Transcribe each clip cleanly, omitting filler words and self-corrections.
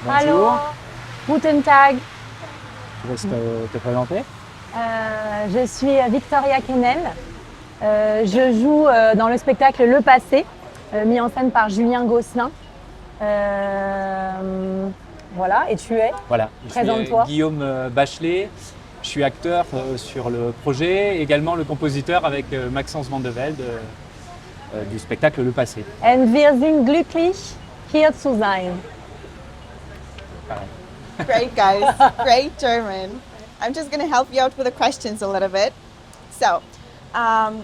Bonjour. Hallo, guten Tag. Tu laisses te présenter. Je suis Victoria Kennel. Je joue dans le spectacle Le Passé, mis en scène par Julien Gosselin. Voilà, et tu es? Voilà, je suis Présente-toi. Guillaume Bachelet. Je suis acteur sur le projet, également le compositeur avec Maxence Van de Velde du spectacle Le Passé. And wir sind glücklich, hier zu sein. Pareil. Great, guys. Great German. I'm just going to help you out with the questions a little bit. So,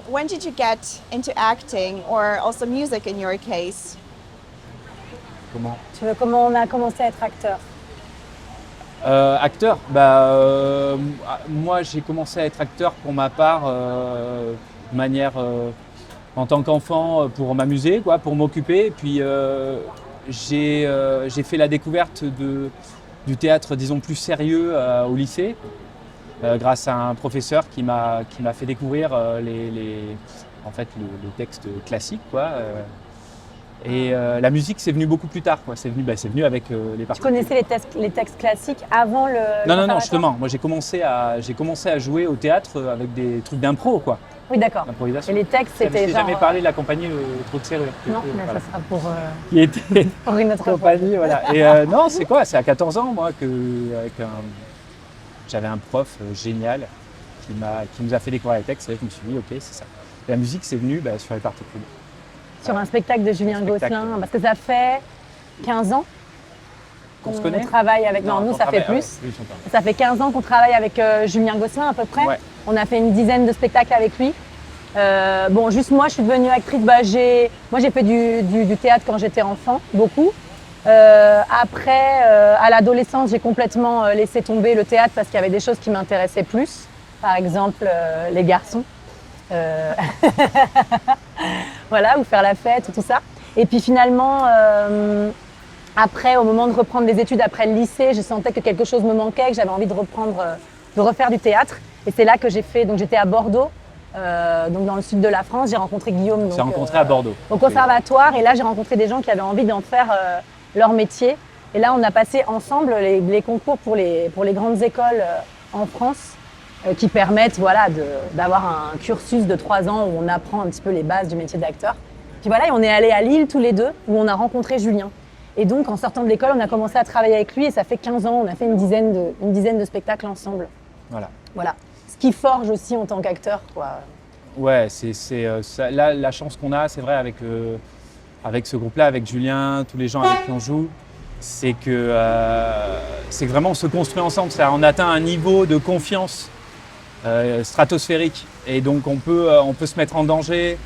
when did you get into acting or also music in your case? Comment Comment on a commencé à être acteur? Acteur, moi j'ai commencé à être acteur pour ma part de manière en tant qu'enfant pour m'amuser, quoi, pour m'occuper. Et puis j'ai fait la découverte du théâtre, disons, plus sérieux au lycée, grâce à un professeur qui m'a fait découvrir les textes classiques, quoi. Et la musique, c'est venu beaucoup plus tard, quoi. C'est venu avec les Tu particules. connaissais les textes classiques avant le Non, conservatoire? justement. Moi, j'ai commencé à jouer au théâtre avec des trucs d'impro, quoi. Oui, d'accord. D'improvisation. Et les textes, Je c'était t'ai genre... jamais parlé de la compagnie Trou de Serrure. Non, mais Voilà. ça sera pour Qui était pour une autre fois. compagnie, voilà. Et non, c'est quoi? C'est à 14 ans, moi, j'avais un prof génial qui nous a fait découvrir les textes. Et je me suis dit, ok, c'est ça. Et la musique, c'est venu sur les particules. Sur un spectacle de Julien Spectacle. Gosselin, parce que ça fait 15 ans On se qu'on connaît? travaille avec... Non, nous, on ça fait travaille- plus. ah ouais, longtemps. Ça fait 15 ans qu'on travaille avec Julien Gosselin à peu près. Ouais. On a fait une dizaine de spectacles avec lui. Bon, juste moi, je suis devenue actrice. Moi, j'ai fait du théâtre quand j'étais enfant, beaucoup. Après, à l'adolescence, j'ai complètement laissé tomber le théâtre parce qu'il y avait des choses qui m'intéressaient plus. Par exemple, les garçons. Voilà, ou faire la fête, tout ça. Et puis finalement, après, au moment de reprendre des études après le lycée, je sentais que quelque chose me manquait, que j'avais envie de refaire du théâtre. Et c'est là que j'ai fait, donc j'étais à Bordeaux, donc dans le sud de la France. J'ai rencontré Guillaume. On s'est rencontrés à Bordeaux. Au conservatoire. Et là, j'ai rencontré des gens qui avaient envie d'en faire leur métier. Et là, on a passé ensemble les concours pour les grandes écoles en France qui permettent d'avoir un cursus de 3 ans où on apprend un petit peu les bases du métier d'acteur. Puis voilà, et on est allés à Lille tous les deux où on a rencontré Julien. Et donc, en sortant de l'école, on a commencé à travailler avec lui et ça fait 15 ans, on a fait une dizaine de spectacles ensemble. Voilà. Voilà. Ce qui forge aussi en tant qu'acteur, quoi. Ouais, ça, là, la chance qu'on a, c'est vrai, avec ce groupe-là, avec Julien, tous les gens avec qui on joue, c'est que vraiment on se construit ensemble. On atteint un niveau de confiance stratosphérique. Et donc on peut se mettre en danger,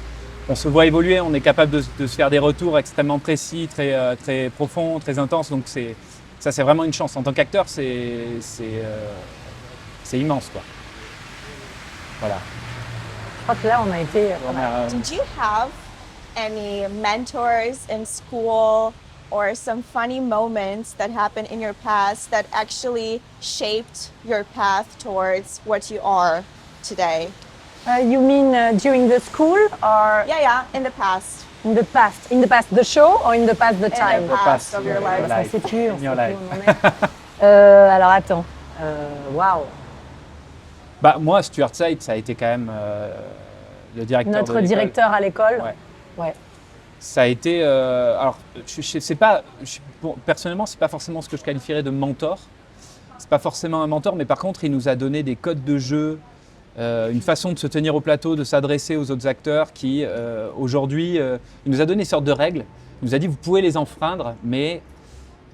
on se voit évoluer, on est capable de se faire des retours extrêmement précis, très profonds, très intenses. Donc ça, c'est vraiment une chance. En tant qu'acteur, c'est immense, quoi. Voilà. Je crois que là, on a été... Did you have any mentors in school or some funny moments that happened in your past that actually shaped your path towards what you are today? You mean during the school or Yeah, in the past. in the past? In the past, the show or in the past, the time? the past of your life. Ça, c'est dur. In your life. Alors attends. Waouh. Bah, moi, Stuart Said, ça a été quand même le directeur de Notre l'école. directeur à l'école. Ouais. Ouais. Ça a été... alors, personnellement, c'est pas forcément ce que je qualifierais de mentor. C'est pas forcément un mentor, mais par contre, il nous a donné des codes de jeu, une façon de se tenir au plateau, de s'adresser aux autres acteurs qui, aujourd'hui, il nous a donné une sorte de règles. Il nous a dit, vous pouvez les enfreindre, mais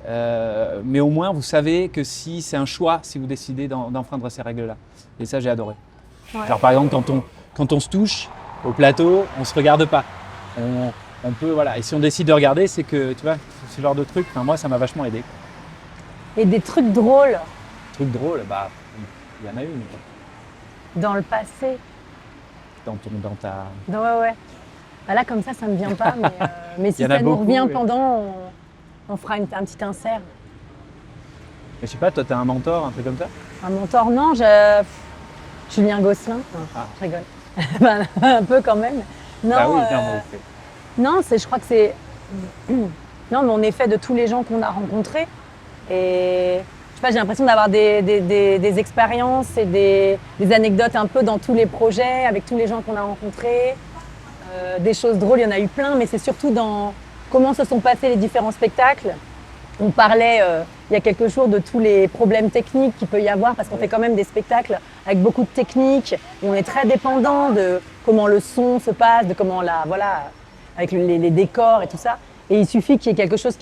au moins, vous savez que si c'est un choix, si vous décidez d'enfreindre ces règles-là. Et ça, j'ai adoré. Ouais. Alors, par exemple, quand on se touche au plateau, on se regarde pas. On peut, voilà. Et si on décide de regarder, c'est que, tu vois, ce genre de truc, moi, ça m'a vachement aidé. Et des trucs drôles Truc drôle, bah, il y en a une. dans le passé. Dans ta... Ouais. Bah là, comme ça me vient pas. Mais si Il y en a ça nous beaucoup, revient oui. pendant, on fera un petit insert. Mais je sais pas, toi, t'as un mentor, un truc comme ça? Un mentor, non, Julien Gosselin. Non, Ah. je rigole. Ben, un peu quand même. Non, Bah oui, non, bon, ok. non, je crois que c'est... Non, mais on est fait de tous les gens qu'on a rencontrés. Et je sais pas, j'ai l'impression d'avoir des expériences et des anecdotes un peu dans tous les projets, avec tous les gens qu'on a rencontrés. Des choses drôles, il y en a eu plein, mais c'est surtout dans comment se sont passés les différents spectacles. On parlait il y a quelques jours de tous les problèmes techniques qu'il peut y avoir, parce qu'on fait quand même des spectacles avec beaucoup de techniques, et on est très dépendant de comment le son se passe, de comment avec les décors et tout ça. Et il suffit qu'il y ait quelque chose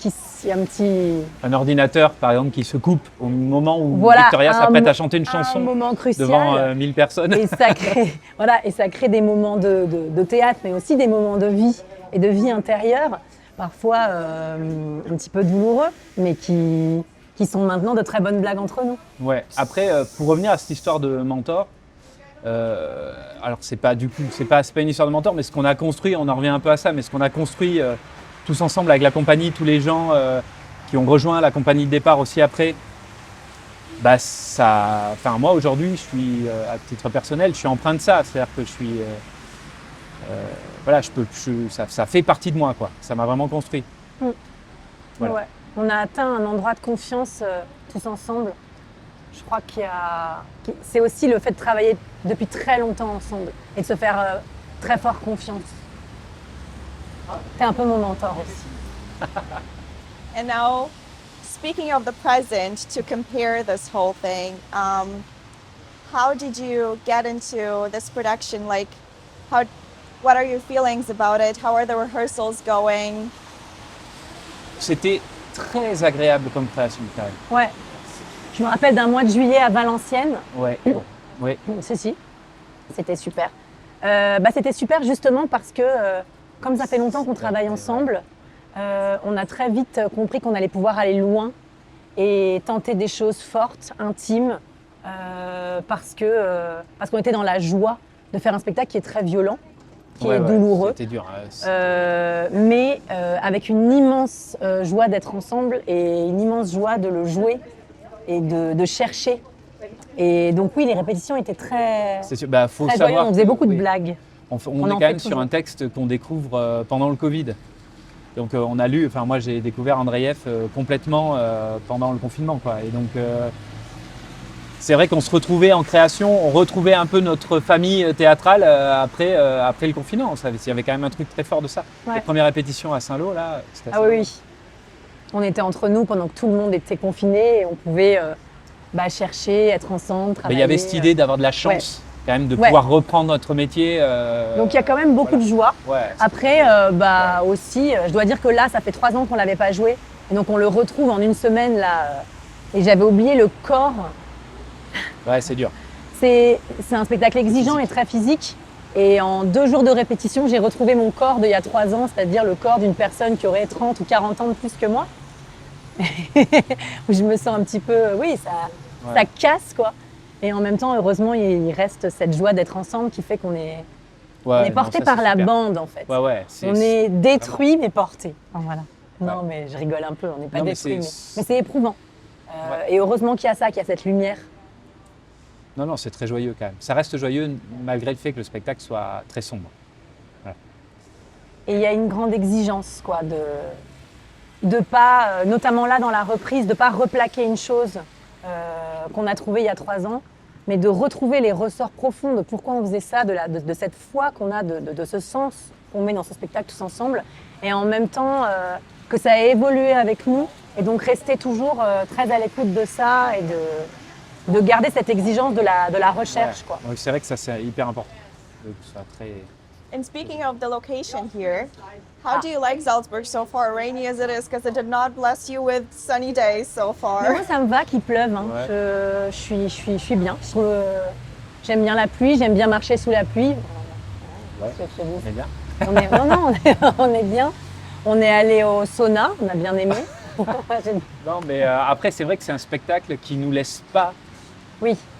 Un ordinateur, par exemple, qui se coupe au moment où Voilà, Victoria s'apprête à chanter une un chanson moment crucial. devant 1000 personnes. Et ça crée des moments de théâtre, mais aussi des moments de vie et de vie intérieure, parfois un petit peu douloureux, mais qui sont maintenant de très bonnes blagues entre nous. Ouais. Après, pour revenir à cette histoire de mentor, alors c'est pas une histoire de mentor, mais ce qu'on a construit, on en revient un peu à ça, mais ce qu'on a construit tous ensemble avec la compagnie, tous les gens qui ont rejoint la compagnie de départ aussi après, moi aujourd'hui, je suis à titre personnel, je suis empreint de ça, c'est-à-dire que je suis, ça fait partie de moi, quoi. Ça m'a vraiment construit. Voilà. Ouais. On a atteint un endroit de confiance tous ensemble. Je crois c'est aussi le fait de travailler depuis très longtemps ensemble et de se faire très fort confiance. T'es un peu mon mentor aussi. And now, speaking of the present, to compare this whole thing, how did you get into this production? Like, what are your feelings about it? How are the rehearsals going? C'était très agréable comme création, quand même. Ouais. Je me rappelle d'un mois de juillet à Valenciennes. Ouais. Ouais. Si. C'était super. C'était super justement parce que, comme ça fait longtemps qu'on travaille ensemble, on a très vite compris qu'on allait pouvoir aller loin et tenter des choses fortes, intimes, parce qu'on était dans la joie de faire un spectacle qui est très violent, qui est douloureux. C'était dur. Mais avec une immense joie d'être ensemble et une immense joie de le jouer et de chercher. Et donc oui, les répétitions étaient très, c'est sûr. Faut très savoir. joyeuses. On faisait beaucoup de blagues. On est en quand fait même sur toujours. un texte qu'on découvre pendant le Covid. Donc on a lu, moi j'ai découvert Andreïev complètement pendant le confinement, quoi. Et donc c'est vrai qu'on se retrouvait en création, on retrouvait un peu notre famille théâtrale après le confinement. Il y avait quand même un truc très fort de ça. Ouais. Les premières répétitions à Saint-Lô, là, c'était Ah oui. On était entre nous pendant que tout le monde était confiné et on pouvait chercher, être ensemble, travailler. Il y avait cette idée d'avoir de la chance, quand même, de pouvoir reprendre notre métier. Donc il y a quand même beaucoup de joie. Ouais. Après, aussi, je dois dire que là, ça fait 3 ans qu'on ne l'avait pas joué. Et donc on le retrouve en une semaine, là. Et j'avais oublié le corps. Ouais, c'est dur. C'est un spectacle exigeant et très physique. Et en 2 jours de répétition, j'ai retrouvé mon corps d'il y a 3 ans, c'est-à-dire le corps d'une personne qui aurait 30 ou 40 ans de plus que moi. Où je me sens un petit peu, ça casse, quoi. Et en même temps, heureusement, il reste cette joie d'être ensemble qui fait qu'on est, porté par la bande, en fait. On est détruit, mais porté. Enfin, voilà. Non, mais je rigole un peu, on n'est pas détruit, mais c'est éprouvant. Et heureusement qu'il y a ça, qu'il y a cette lumière. Non, c'est très joyeux quand même. Ça reste joyeux malgré le fait que le spectacle soit très sombre. Voilà. Et il y a une grande exigence, quoi, de pas, notamment là dans la reprise, de pas replaquer une chose qu'on a trouvée il y a 3 ans, mais de retrouver les ressorts profonds de pourquoi on faisait ça, de cette foi qu'on a, de ce sens qu'on met dans ce spectacle tous ensemble, et en même temps que ça a évolué avec nous, et donc rester toujours très à l'écoute de ça et de garder cette exigence de la recherche. Quoi. Ouais, c'est vrai que ça c'est hyper important. Que ce soit très... And speaking of the location here, how do you like Salzburg so far, rainy as it is, because it did not bless you with sunny days so far? Mais moi, ça me va qu'il pleuve. Hein. Ouais. Je suis bien. J'aime bien la pluie, j'aime bien marcher sous la pluie. Ouais. C'est bien. On est bien. On est allé au sauna, on a bien aimé. Non, mais après, c'est vrai que c'est un spectacle qui nous laisse pas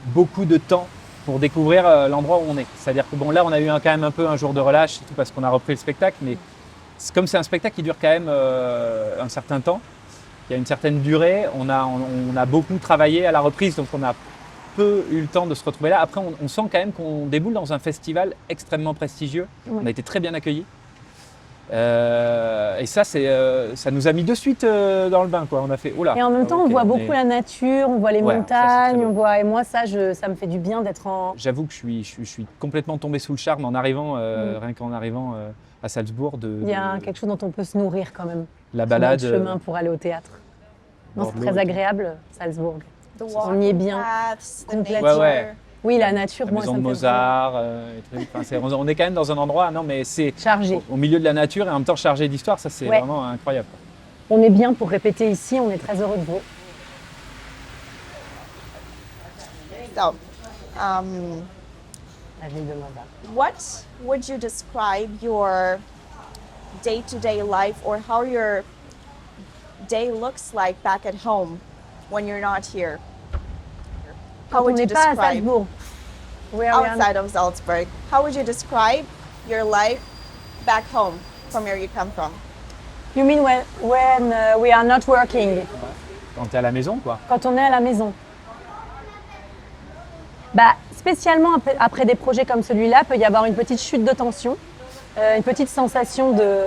beaucoup de temps pour découvrir l'endroit où on est. C'est-à-dire que là, on a eu quand même un peu un jour de relâche, tout parce qu'on a repris le spectacle, mais comme c'est un spectacle qui dure quand même un certain temps, il y a une certaine durée, on a beaucoup travaillé à la reprise, donc on a peu eu le temps de se retrouver là. Après, on sent quand même qu'on déboule dans un festival extrêmement prestigieux. On a été très bien accueillis. Et ça, ça nous a mis de suite dans le bain, quoi. On a fait, oula. Et en même temps, on voit beaucoup la nature, on voit les Ouais, ça, c'est très montagnes, beau. on voit. Et moi, ça me fait du bien d'être en. J'avoue que je suis complètement tombé sous le charme en arrivant, rien qu'en arrivant à Salzbourg, Il y a quelque chose dont on peut se nourrir quand même. la Sur balade. notre chemin pour aller au théâtre. Non, bord c'est de l'eau très et tout. agréable, Salzbourg. The On y est bien. paths, the Complètement. nature. Ouais. Oui, la nature, La moi, maison ça de me fait Mozart, et trucs. Enfin, on est quand même dans un endroit, non mais c'est chargé. au milieu de la nature et en même temps chargé d'histoire, ça c'est Ouais. vraiment incroyable. On est bien pour répéter ici, on est très heureux de vous. So, La ville de Mozart. what would you describe your day-to-day life or how your day looks like back at home when you're not here? How Quand on would you n'est pas à describe Salzbourg. Where we are outside of Salzburg? How would you describe your life back home from where you come from? You mean when we are not working, Quand tu es à la maison, quoi. quand on est à la maison? Bah, spécialement après des projets comme celui-là, peut y avoir une petite chute de tension, une petite sensation de.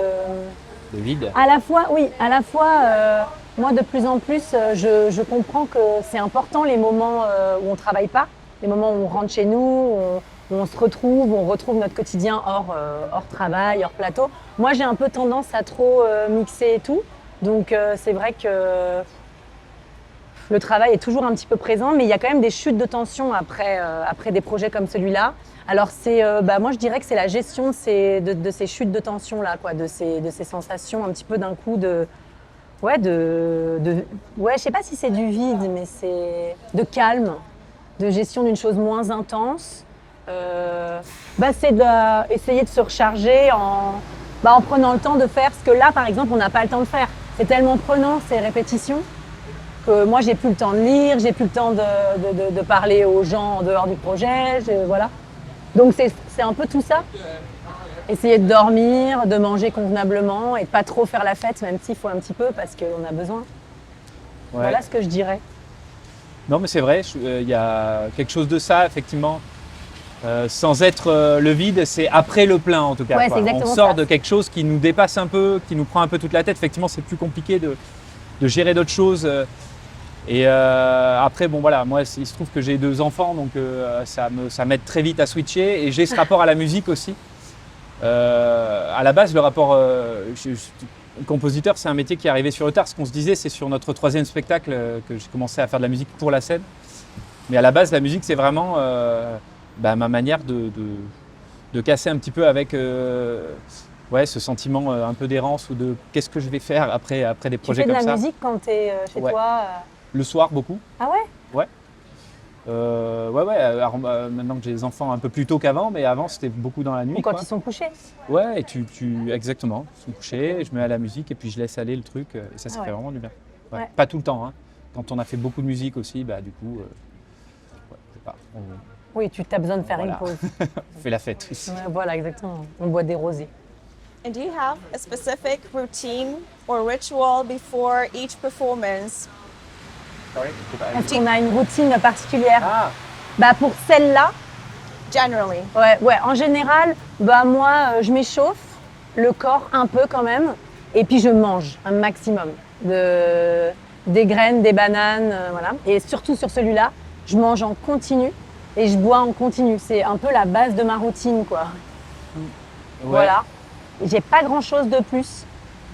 De vide. À la fois, oui, à la fois, moi de plus en plus, je comprends que c'est important les moments où on ne travaille pas, les moments où on rentre chez nous, où on se retrouve, où on retrouve notre quotidien hors travail, hors plateau. Moi, j'ai un peu tendance à trop mixer et tout, donc c'est vrai que le travail est toujours un petit peu présent, mais il y a quand même des chutes de tension après des projets comme celui-là. Alors moi je dirais que c'est la gestion de ces chutes de tension là, quoi, de ces sensations un petit peu d'un coup ouais, je sais pas si c'est du vide, mais c'est de calme, de gestion d'une chose moins intense. C'est d'essayer de se recharger en prenant le temps de faire ce que là par exemple on n'a pas le temps de faire. C'est tellement prenant ces répétitions que moi j'ai plus le temps de lire, j'ai plus le temps de parler aux gens en dehors du projet, voilà. Donc c'est un peu tout ça. Essayer de dormir, de manger convenablement et de pas trop faire la fête, même s'il faut un petit peu parce qu'on a besoin. Ouais. Voilà ce que je dirais. Non mais c'est vrai, il y a quelque chose de ça, effectivement. Sans être le vide, c'est après le plein en tout cas. Ouais, quoi. c'est exactement On sort ça. de quelque chose qui nous dépasse un peu, qui nous prend un peu toute la tête. Effectivement, c'est plus compliqué de gérer d'autres choses. Et après, bon voilà, moi il se trouve que j'ai 2 enfants, donc ça m'aide très vite à switcher. Et j'ai ce rapport à la musique aussi. À la base, le rapport compositeur, c'est un métier qui est arrivé sur le tard. Ce qu'on se disait, c'est sur notre 3e spectacle que j'ai commencé à faire de la musique pour la scène. Mais à la base, la musique, c'est vraiment ma manière de casser un petit peu avec ce sentiment un peu d'errance ou de qu'est-ce que je vais faire après des Tu projets fais de comme la ça. musique quand tu es chez Ouais. toi Le soir, beaucoup. Ah ouais? Alors, maintenant que j'ai des enfants un peu plus tôt qu'avant, mais avant c'était beaucoup dans la nuit. Ou quand quoi. ils sont couchés? Ouais, et exactement, ils sont couchés, je mets à la musique et puis je laisse aller le truc et ça Ah ouais. fait vraiment du bien. Ouais. Ouais. Pas tout le temps, hein. Quand on a fait beaucoup de musique aussi, du coup, je sais pas, Oui, tu as besoin de faire Voilà. une pause. on fait la fête aussi. Ouais, voilà, exactement. On boit des rosés. And do you have a specific routine or ritual before each performance? Est-ce qu'on a une routine particulière? Ah, Pour celle-là, Generally. ouais, en général, moi, je m'échauffe, le corps un peu quand même, et puis je mange un maximum des graines, des bananes, voilà. Et surtout sur celui-là, je mange en continu et je bois en continu. C'est un peu la base de ma routine, quoi. ouais. Voilà. J'ai pas grand-chose de plus.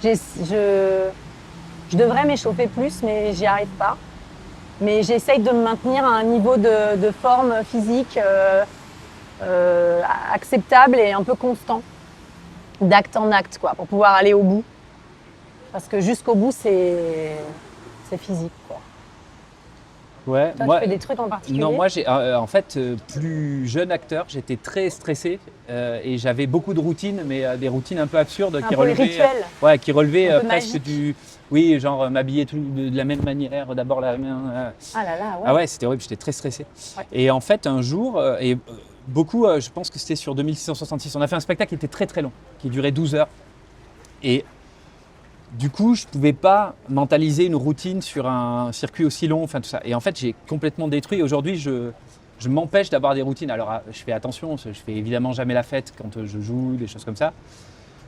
Je devrais m'échauffer plus, mais j'y arrive pas. Mais j'essaye de me maintenir à un niveau de forme physique acceptable et un peu constant, d'acte en acte, quoi, pour pouvoir aller au bout. Parce que jusqu'au bout, c'est physique, quoi. Ouais, Toi, tu fais des trucs en particulier? Non, moi, en fait, plus jeune acteur, j'étais très stressé et j'avais beaucoup de routines, mais des routines un peu absurdes qui peu relevaient, rituels. qui relevaient Un peu presque magiques. oui, genre m'habiller de la même manière, d'abord la main. Ah là là, ouais. Ah ouais, c'était horrible, j'étais très stressé. Ouais. Et en fait, un jour, beaucoup, je pense que c'était sur 2666, on a fait un spectacle qui était très très long, qui durait 12 heures. Et du coup, je ne pouvais pas mentaliser une routine sur un circuit aussi long, enfin tout ça. Et en fait, j'ai complètement détruit. Aujourd'hui, je m'empêche d'avoir des routines. Alors, je fais attention, je fais évidemment jamais la fête quand je joue, des choses comme ça.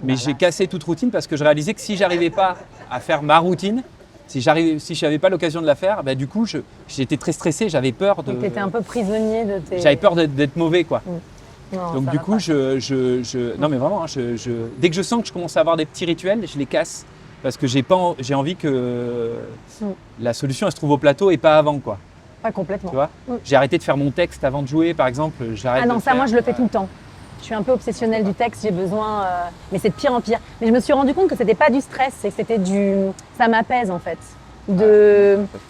Mais j'ai cassé toute routine parce que je réalisais que si j'arrivais pas à faire ma routine, si je n'avais pas l'occasion de la faire, du coup, j'étais très stressé, j'avais peur de. Tu étais un peu prisonnier de tes. J'avais peur d'être mauvais, quoi. Non, Donc ça du va coup, pas. non mais vraiment, dès que je sens que je commence à avoir des petits rituels, je les casse parce que j'ai envie que la solution elle se trouve au plateau et pas avant, quoi. Pas complètement. Tu vois, j'ai arrêté de faire mon texte avant de jouer, par exemple. Ah non, ça, moi, je le fais tout le temps. Je suis un peu obsessionnelle du texte, j'ai besoin, mais c'est de pire en pire. Mais je me suis rendu compte que c'était pas du stress, c'est que c'était ça m'apaise en fait.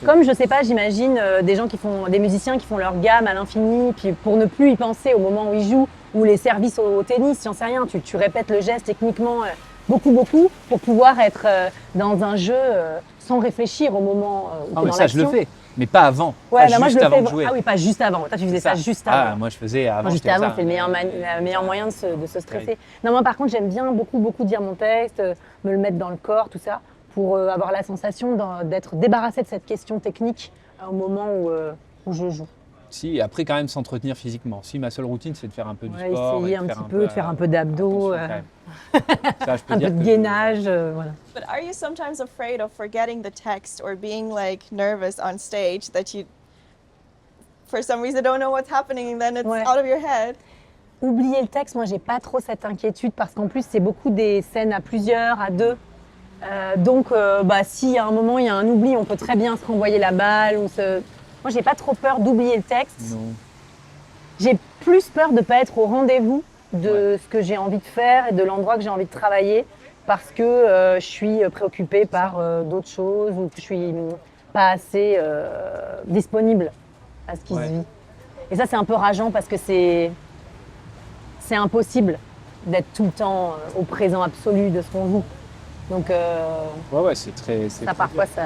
Comme je sais pas, j'imagine des musiciens qui font leur gamme à l'infini, puis pour ne plus y penser au moment où ils jouent, ou les services au tennis, j'en sais rien, tu répètes le geste techniquement beaucoup pour pouvoir être dans un jeu sans réfléchir au moment où Non t'es mais dans ça je le l'action. fais, mais pas avant, Ouais, pas moi je juste le avant fais. de jouer. Ah oui, pas juste avant. Toi, tu faisais ça juste avant. Ah, moi je faisais avant. Moi, juste j'étais avant, ça. c'est le meilleur moyen de se stresser. Non, moi, par contre, j'aime bien beaucoup dire mon texte, me le mettre dans le corps, tout ça, pour avoir la sensation d'être débarrassé de cette question technique au moment où je joue. Si, après quand même s'entretenir physiquement. Si ma seule routine c'est de faire un peu du sport, Essayer de faire un peu d'abdos, ça, je peux un dire peu de que gainage, voilà. But are you sometimes afraid of forgetting the text or being like nervous on stage that you, for some reason, don't know what's happening and then it's Ouais. out of your head? Oublier le texte, moi, j'ai pas trop cette inquiétude parce qu'en plus, c'est beaucoup des scènes à plusieurs, à deux. Donc, si à un moment il y a un oubli, on peut très bien se renvoyer la balle. Moi, j'ai pas trop peur d'oublier le texte. non. J'ai plus peur de ne pas être au rendez-vous de ce que j'ai envie de faire et de l'endroit que j'ai envie de travailler parce que je suis préoccupée par d'autres choses ou que je suis pas assez disponible à ce qui se vit. Et ça, c'est un peu rageant parce que c'est impossible d'être tout le temps au présent absolu de ce qu'on joue. Donc, Ouais, c'est très. ça, parfois, ça.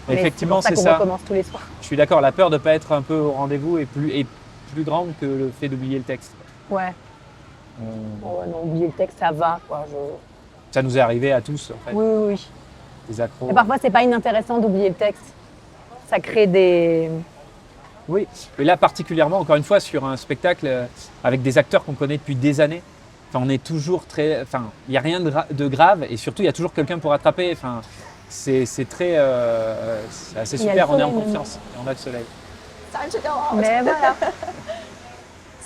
Mais Effectivement, c'est c'est pour ça ça. qu'on recommence tous les soirs. Je suis d'accord, la peur de ne pas être un peu au rendez-vous est plus grande que le fait d'oublier le texte. Ouais. Ouais, non, oublier le texte, ça va, quoi. Ça nous est arrivé à tous, en fait, Oui. des accros. Et parfois, c'est pas inintéressant d'oublier le texte. Ça crée des. Oui, mais là particulièrement, encore une fois, sur un spectacle avec des acteurs qu'on connaît depuis des années, on est toujours très. Enfin, il n'y a rien de grave et surtout, il y a toujours quelqu'un pour rattraper. Enfin, c'est très. C'est assez Il y a super, le on est en soleil, confiance et on a le soleil. Time to go out. Mais voilà.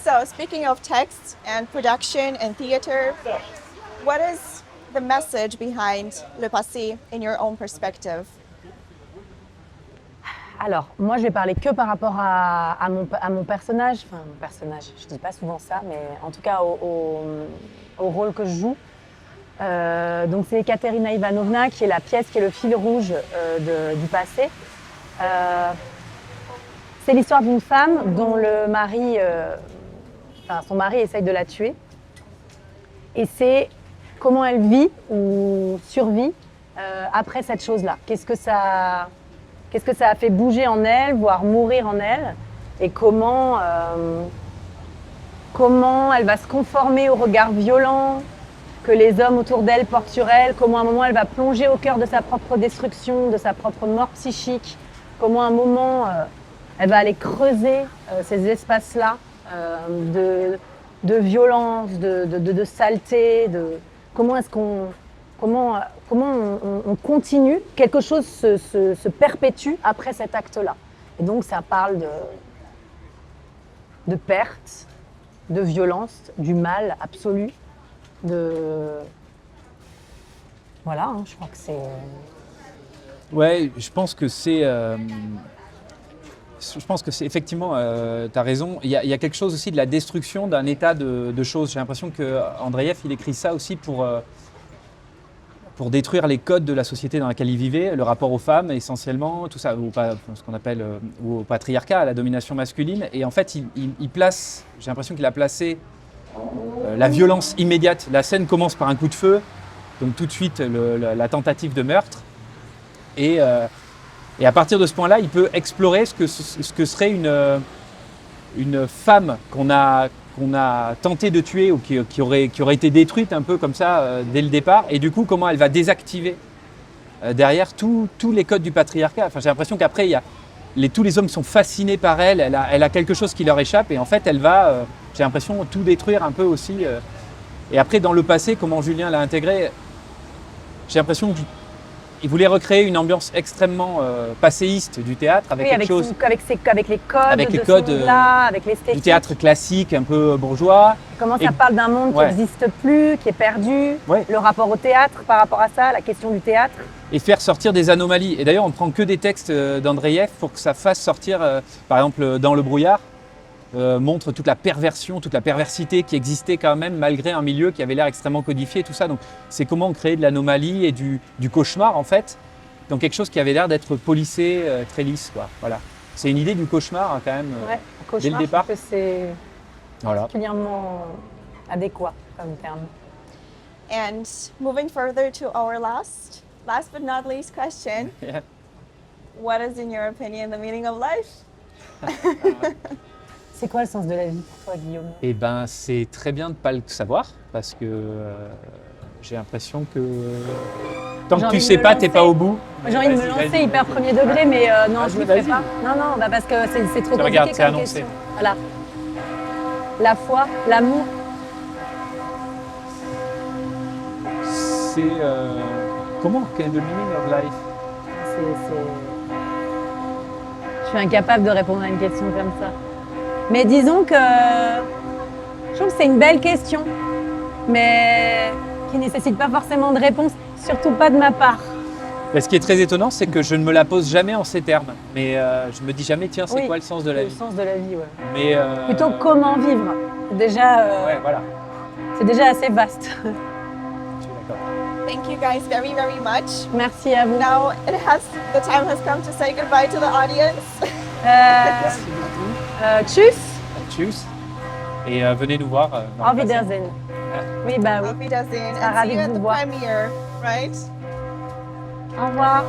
So, speaking of text and production and theater, what is the message behind Le Passé in your own perspective? Alors, moi, je vais parler que par rapport à mon personnage. Enfin, mon personnage, je dis pas souvent ça, mais en tout cas au rôle que je joue. Donc, c'est Ekaterina Ivanovna qui est la pièce, qui est le fil rouge du passé. C'est l'histoire d'une femme dont son mari essaye de la tuer. Et c'est comment elle vit ou survit après cette chose-là. Qu'est-ce que ça a fait bouger en elle, voire mourir en elle, et comment elle va se conformer au regard violent que les hommes autour d'elle portent sur elle, comment à un moment elle va plonger au cœur de sa propre destruction, de sa propre mort psychique, comment à un moment elle va aller creuser ces espaces-là de violence, de saleté, comment est-ce qu'on continue, quelque chose se perpétue après cet acte-là. Et donc ça parle de perte, de violence, du mal absolu, Voilà, je crois que c'est... Ouais, je pense que c'est effectivement, tu as raison. Il y a quelque chose aussi de la destruction d'un état de choses. J'ai l'impression qu'Andreïev, il écrit ça aussi pour détruire les codes de la société dans laquelle il vivait, le rapport aux femmes essentiellement, tout ça, ce qu'on appelle au patriarcat, à la domination masculine. Et en fait, il place, j'ai l'impression qu'il a placé la violence immédiate. La scène commence par un coup de feu, donc tout de suite la tentative de meurtre. Et à partir de ce point-là, il peut explorer ce que serait une femme qu'on a tenté de tuer ou qui aurait été détruite un peu comme ça dès le départ. Et du coup, comment elle va désactiver derrière tous les codes du patriarcat. Enfin, j'ai l'impression qu'après, tous les hommes sont fascinés par elle. Elle a quelque chose qui leur échappe. Et en fait, elle va, j'ai l'impression, tout détruire un peu aussi Et après, dans le passé, comment Julien l'a intégré, j'ai l'impression qu'il voulait recréer une ambiance extrêmement passéiste du théâtre, avec Oui, quelque chose avec les codes avec les de codes, ce monde-là, avec du l'esthétique. théâtre classique, un peu bourgeois. Comment Et- ça parle d'un monde Ouais. qui n'existe plus, qui est perdu, Ouais. le rapport au théâtre par rapport à ça, la question du théâtre. Et faire sortir des anomalies. Et d'ailleurs, on prend que des textes d'Andreïev pour que ça fasse sortir, par exemple, Dans le brouillard, montre toute la perversion, toute la perversité qui existait quand même malgré un milieu qui avait l'air extrêmement codifié, tout ça. Donc, c'est comment créer de l'anomalie et du cauchemar, en fait, dans quelque chose qui avait l'air d'être polissé, très lisse, quoi. Voilà. C'est une idée du cauchemar, hein, quand même. Ouais, cauchemar, dès le départ. je trouve que c'est Voilà. particulièrement adéquat comme terme. And moving further to our last but not least question, Yeah. what is, in your opinion, the meaning of life? C'est quoi le sens de la vie pour toi, Guillaume? Eh ben, c'est très bien de ne pas le savoir, parce que j'ai l'impression que tant J'ai que envie tu de sais me pas, t'es lancer. pas au bout. J'ai envie de me Vas-y, lancer vas-y. hyper premier degré, mais non, Vas-y, je ne le fais vas-y. pas. Non, bah parce que c'est trop compliqué Regarde, c'est comme annoncé. question. Voilà. La foi, l'amour, C'est comment quel est le meaning of life? Je suis incapable de répondre à une question comme ça. Mais disons que je trouve que c'est une belle question, mais qui ne nécessite pas forcément de réponse, surtout pas de ma part. Mais ce qui est très étonnant, c'est que je ne me la pose jamais en ces termes. Mais je me dis jamais, tiens, c'est Oui, quoi le sens de la Le vie? sens de la vie, ouais. Mais Plutôt comment vivre. Déjà, ouais, voilà. c'est déjà assez vaste. Je suis d'accord. Thank you guys very, very much. Merci à vous. Now the time has come to say goodbye to the audience. Merci beaucoup. Tchuss, Tchuss. Et venez nous voir. dans auf le passé. Wiedersehen. Oui, bah oui. Auf Wiedersehen Ah, and ravi see you de at vous the voir. premiere, right? Au revoir.